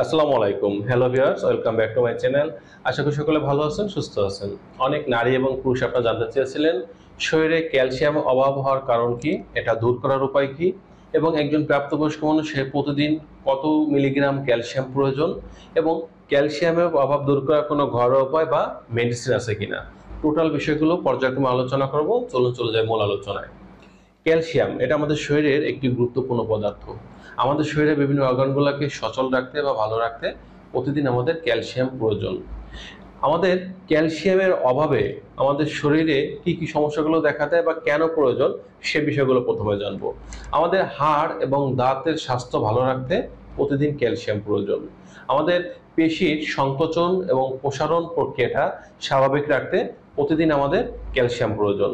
আসসালামু আলাইকুম, hello viewers, welcome back to my channel. আশা করি সকলে ভালো আছেন, সুস্থ আছেন। অনেক নারী এবং পুরুষ আপনারা জানতে চেয়েছিলেন শরীরে ক্যালসিয়াম অভাব হওয়ার কারণ কি, এটা দূর করার উপায় কি, এবং একজন প্রাপ্তবয়স্ক মানুষের প্রতিদিন কত মিলিগ্রাম ক্যালসিয়াম প্রয়োজন, এবং ক্যালসিয়ামের অভাব দূর করার কোনো ঘরোয়া উপায় বা মেডিসিন আছে কিনা, টোটাল বিষয়গুলো পর্যায়ক্রমে আলোচনা করব। চলুন চলে যাই মূল আলোচনায়। ক্যালসিয়াম এটা আমাদের শরীরের একটি গুরুত্বপূর্ণ পদার্থ। আমাদের শরীরে বিভিন্ন অর্গানগুলোকে সচল রাখতে বা ভালো রাখতে প্রতিদিন আমাদের ক্যালসিয়াম প্রয়োজন। আমাদের ক্যালসিয়ামের অভাবে আমাদের শরীরে কি কি সমস্যাগুলো দেখা দেয় বা কেন প্রয়োজন, সে বিষয়গুলো প্রথমে জানবো। আমাদের হাড় এবং দাঁতের স্বাস্থ্য ভালো রাখতে প্রতিদিন ক্যালসিয়াম প্রয়োজন। আমাদের পেশির সংকোচন এবং প্রসারণ প্রক্রিয়াটা স্বাভাবিক রাখতে প্রতিদিন আমাদের ক্যালসিয়াম প্রয়োজন।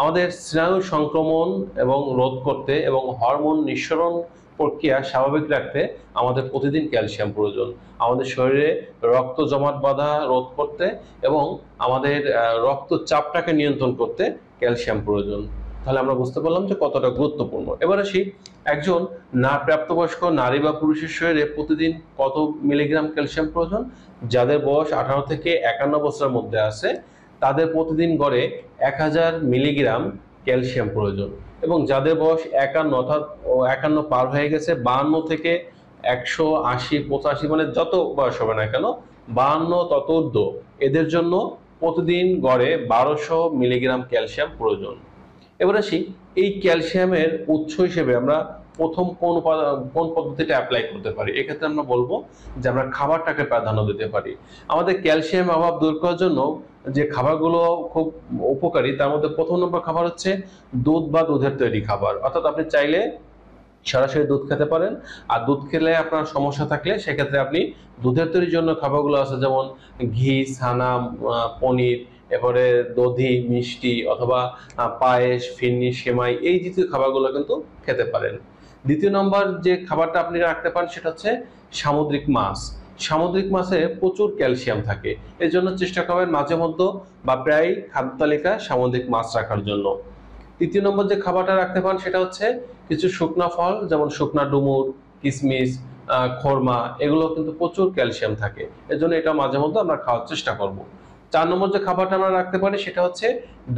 আমাদের স্নায়ু সংক্রমণ এবং রোধ করতে এবং হরমোন নিঃসরণ প্রক্রিয়া স্বাভাবিক রাখতে আমাদের প্রতিদিন ক্যালসিয়াম প্রয়োজন। আমাদের শরীরে রক্ত জমাট বাঁধা রোধ করতে এবং আমাদের রক্তচাপটাকে নিয়ন্ত্রণ করতে ক্যালসিয়াম প্রয়োজন। তাহলে আমরা বুঝতে পারলাম যে কতটা গুরুত্বপূর্ণ। এবার আসি, একজন প্রাপ্তবয়স্ক নারী বা পুরুষের শরীরে প্রতিদিন কত মিলিগ্রাম ক্যালসিয়াম প্রয়োজন। যাদের বয়স 18 থেকে 51 বছরের মধ্যে আছে তাদের প্রতিদিন গড়ে 1000 মিলিগ্রাম ক্যালসিয়াম প্রয়োজন, এবং যাদের বয়স 51 অর্থাৎ 51 পার হয়ে গেছে, 52 থেকে 180 85 মানে যত বয়স হবে না কেন, 52 তত ঊর্ধ্ব, এদের জন্য প্রতিদিন গড়ে 1200 মিলিগ্রাম ক্যালসিয়াম প্রয়োজন। এবার আসি, এই ক্যালসিয়ামের উৎস হিসেবে আমরা প্রথম কোন পদ্ধতিটা অ্যাপ্লাই করতে পারি। এক্ষেত্রে আমরা বলবো যে আমরা খাবারটাকে প্রাধান্য দিতে পারি। আমাদের ক্যালসিয়াম অভাব দূর করার জন্য যে খাবারগুলো খুব উপকারী, তার মধ্যে প্রথম নম্বর খাবার হচ্ছে দুধ বা দুধের তৈরি খাবার। অর্থাৎ আপনি চাইলে সরাসরি দুধ খেতে পারেন, আর দুধ খেলে আপনার সমস্যা থাকলে সেক্ষেত্রে আপনি দুধের তৈরির জন্য খাবারগুলো আছে, যেমন ঘি, ছানা, পনির, এরপরে দধি, মিষ্টি অথবা পায়েস, ফিরনি, সেমাই, এই জাতীয় খাবারগুলো কিন্তু খেতে পারেন। দ্বিতীয় নম্বর যে খাবারটা আপনি রাখতে পারেন সেটা হচ্ছে সামুদ্রিক মাছ। সামুদ্রিক মাছে প্রচুর ক্যালসিয়াম থাকে, এর জন্য চেষ্টা করবেন মাঝে মধ্যে বা প্রায় খাদ্য তালিকায় সামুদ্রিক মাছ রাখার জন্য। তৃতীয় নম্বর যে খাবারটা রাখতে পারেন সেটা হচ্ছে কিছু শুকনা ফল, যেমন শুকনা ডুমুর, কিশমিশ, খোরমা, এগুলো কিন্তু প্রচুর ক্যালসিয়াম থাকে, এর জন্য এটা মাঝে মধ্যে আমরা খাওয়ার চেষ্টা করব। 4 নম্বর যে খাবারটা আমরা রাখতে পারি সেটা হচ্ছে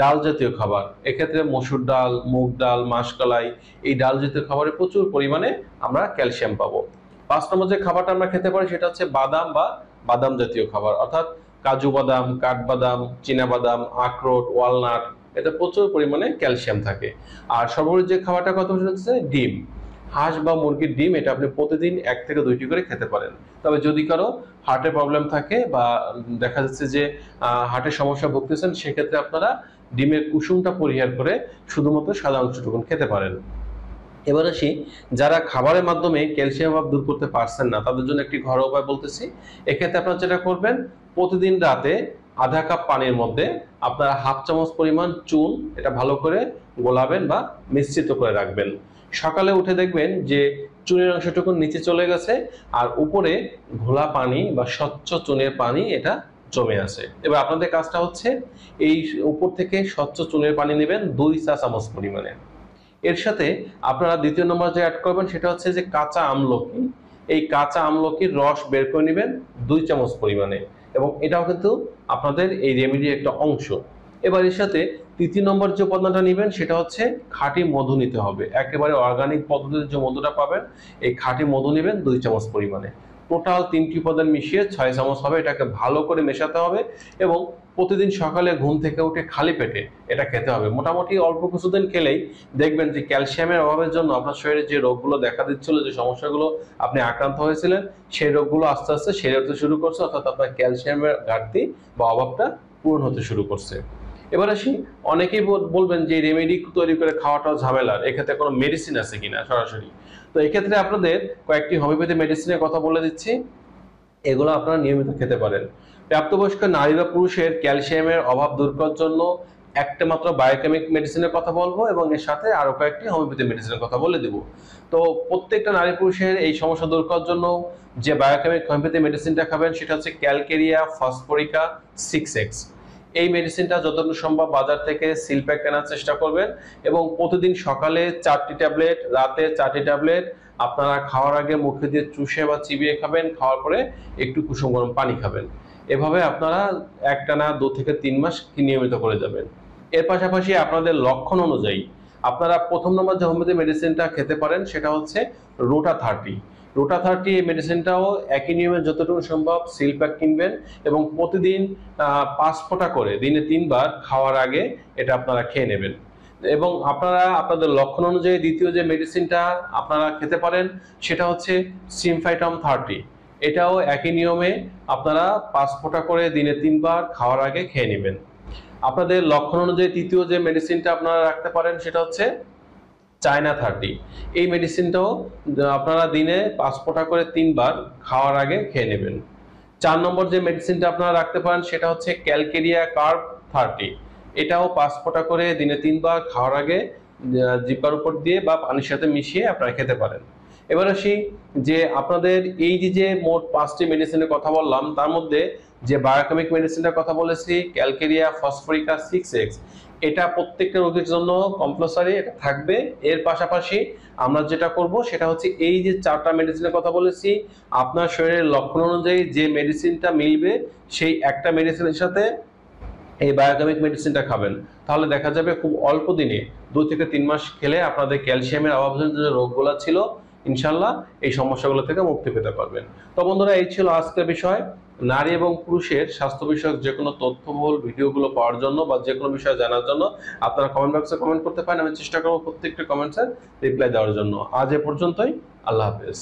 ডাল জাতীয় খাবার। এক্ষেত্রে মসুর ডাল, মুগ ডাল, মাসকলাই, এই ডাল জাতীয় খাবারে প্রচুর পরিমাণে আমরা ক্যালসিয়াম পাবো। 5 নম্বর যে খাবারটা আমরা খেতে পারি সেটা হচ্ছে বাদাম বা বাদাম জাতীয় খাবার, অর্থাৎ কাজু বাদাম, কাঠবাদাম, চীনা বাদাম, আখরোট, ওয়ালনাট, এতে প্রচুর পরিমাণে ক্যালসিয়াম থাকে। আর সর্বোপরি যে খাবারটার কথা হচ্ছে ডিম। হাঁস বা মুরগির ডিম এটা আপনি প্রতিদিন 1 থেকে 2টি করে খেতে পারেন। তবে যদি কারো হার্টের প্রবলেম থাকে বা দেখা যাচ্ছে যে হার্টের সমস্যা ভুগতেছেন, সেক্ষেত্রে আপনারা ডিমের কুসুমটা পরিহার করে শুধুমাত্র সাদা অংশটুকুন খেতে পারেন। এবার আসি, যারা খাবারের মাধ্যমে ক্যালসিয়াম অভাব দূর করতে পারছেন না তাদের জন্য একটি ঘরোয়া উপায় বলতেছি। এক্ষেত্রে আপনারা যেটা করবেন, প্রতিদিন রাতে আধা কাপ পানির মধ্যে আপনারা হাফ চামচ পরিমাণ চুন এটা ভালো করে গোলাবেন বা মিশ্রিত করে রাখবেন। সকালে উঠে দেখবেন যে চুনের অংশটুকু নিচে চলে গেছে, আর উপরে ঘোলা পানি বা স্বচ্ছ চুনের পানি এটা জমে আছে। এবার আপনাদের কাজটা হচ্ছে এই উপর থেকে স্বচ্ছ চুনের পানি নেবেন 2 চা চামচ পরিমাণে। এর সাথে আপনারা দ্বিতীয় নম্বর যে অ্যাড করবেন সেটা হচ্ছে যে কাঁচা আমলকি। এই কাঁচা আমলকির রস বের করে নেবেন 2 চামচ পরিমাণে, এবং এটাও কিন্তু আপনাদের এই রেমেডির একটা অংশ। এবার এর সাথে তৃতীয় নম্বর যে উপাদানটা নেবেন সেটা হচ্ছে খাঁটি মধু নিতে হবে। একেবারে অর্গানিক পদ্ধতিতে যে মধুটা পাবেন, এই খাঁটি মধু নেবেন 2 চামচ পরিমাণে। টোটাল 3টি উপাদান মিশিয়ে 6 চামচ হবে, এটাকে ভালো করে মেশাতে হবে এবং প্রতিদিন সকালে ঘুম থেকে উঠে খালি পেটে এটা খেতে হবে। মোটামুটি অল্প কিছুদিন খেলেই দেখবেন যে ক্যালসিয়ামের অভাবের জন্য আপনার শরীরে যে রোগগুলো দেখা দিচ্ছিল, যে সমস্যাগুলো আপনি আক্রান্ত হয়েছিলেন, সেই রোগগুলো আস্তে আস্তে সেরে উঠতে শুরু করছে, অর্থাৎ আপনার ক্যালসিয়ামের ঘাটতি বা অভাবটা পূরণ হতে শুরু করছে। এবার আসি, অনেকেই বলবেন যে রেমেডি তৈরি করে খাওয়াটাও ঝামেলার, এক্ষেত্রে কোনো মেডিসিন আছে কিনা সরাসরি। তো এক্ষেত্রে আপনাদের কয়েকটি হোমিওপ্যাথি মেডিসিনের কথা বলে দিচ্ছি, এগুলো আপনারা নিয়মিত খেতে পারেন। প্রাপ্তবয়স্ক নারী বা পুরুষের ক্যালসিয়ামের অভাব দূর করার জন্য একটা মাত্র বায়োকেমিক মেডিসিনের কথা বলবো, এবং এর সাথে আরো কয়েকটি হোমিওপ্যাথি মেডিসিনের কথা বলে দিব। তো প্রত্যেকটা নারী পুরুষের এই সমস্যা দূর করার জন্য যে বায়োকেমিক হোমিওপ্যাথি মেডিসিনটা খাবেন সেটা হচ্ছে ক্যালকেরিয়া ফসফরিকা 6X। এই মেডিসিনটা যতটুকু সম্ভব বাজার থেকে সিল প্যাক কেনার চেষ্টা করবেন, এবং প্রতিদিন সকালে 4টি ট্যাবলেট, রাতে 4টি ট্যাবলেট, আপনারা খাওয়ার আগে মুখে দিয়ে চুষে বা চিবিয়ে খাবেন, খাওয়ার পরে একটু কুসুম গরম পানি খাবেন। এভাবে আপনারা একটানা 2 থেকে 3 মাস নিয়মিত করে যাবেন। এর পাশাপাশি আপনাদের লক্ষণ অনুযায়ী আপনারা প্রথম নম্বর যে হোমিওপ্যাথি মেডিসিনটা খেতে পারেন সেটা হচ্ছে রোটা 30। রোটা 30 এই মেডিসিনটাও একই নিয়মে যতটুকু সম্ভব সিল প্যাক কিনবেন এবং প্রতিদিন 5 ফোঁটা করে দিনে 3 বার খাওয়ার আগে এটা আপনারা খেয়ে নেবেন। এবং আপনারা আপনাদের লক্ষণ অনুযায়ী দ্বিতীয় যে মেডিসিনটা আপনারা খেতে পারেন সেটা হচ্ছে সিমফাইটম 30। এটাও একই নিয়মে আপনারা 5 ফোঁটা করে দিনে 3 বার খাওয়ার আগে খেয়ে নেবেন। আপনাদের লক্ষণ অনুযায়ী তৃতীয় যে মেডিসিনটা আপনারা রাখতে পারেন সেটা হচ্ছে চায়না 30। এই মেডিসিনটাও আপনারা দিনে 5 ফোঁটা করে 3 বার খাওয়ার আগে খেয়ে নেবেন। 4 নম্বর যে মেডিসিনটা আপনারা রাখতে পারেন সেটা হচ্ছে ক্যালকেরিয়া কার্ব 30। এটাও 5 ফোঁটা করে দিনে 3 বার খাওয়ার আগে জিহ্বার উপর দিয়ে বা পানির সাথে মিশিয়ে আপনারা খেতে পারেন। এবার আসি যে আপনাদের এই যে মোট 5টি মেডিসিনের কথা বললাম তার মধ্যে যে বায়োকেমিক মেডিসিনের কথা বলেছি ক্যালকেরিয়া ফসফরিকা 6x, এটা প্রত্যেকটা রোগীর জন্য কম্পালসরি, এটা থাকবে। এর পাশাপাশি আমরা যেটা করব সেটা হচ্ছে এই যে 4টা মেডিসিনের কথা বলেছি আপনার শরীরের লক্ষণ অনুযায়ী যে মেডিসিনটা মিলবে সেই একটা মেডিসিনের সাথে এই বায়োকেমিক মেডিসিনটা খাবেন। তাহলে দেখা যাবে খুব অল্প দিনে 2 থেকে 3 মাস খেলে আপনাদের ক্যালসিয়ামের অভাবজনিত যে রোগগুলো ছিল ইনশাল্লাহ এই সমস্যাগুলো থেকে মুক্তি পেতে পারবেন। তো বন্ধুরা, এই ছিল আজকের বিষয়। নারী এবং পুরুষের স্বাস্থ্য বিষয়ক যে কোনো তথ্যবহুল ভিডিওগুলো পাওয়ার জন্য বা যে কোনো বিষয় জানার জন্য আপনারা কমেন্ট বক্সে কমেন্ট করতে পারেন। আমি চেষ্টা করবো প্রত্যেকটা কমেন্টসের রিপ্লাই দেওয়ার জন্য। আজ এ পর্যন্তই। আল্লাহ হাফেজ।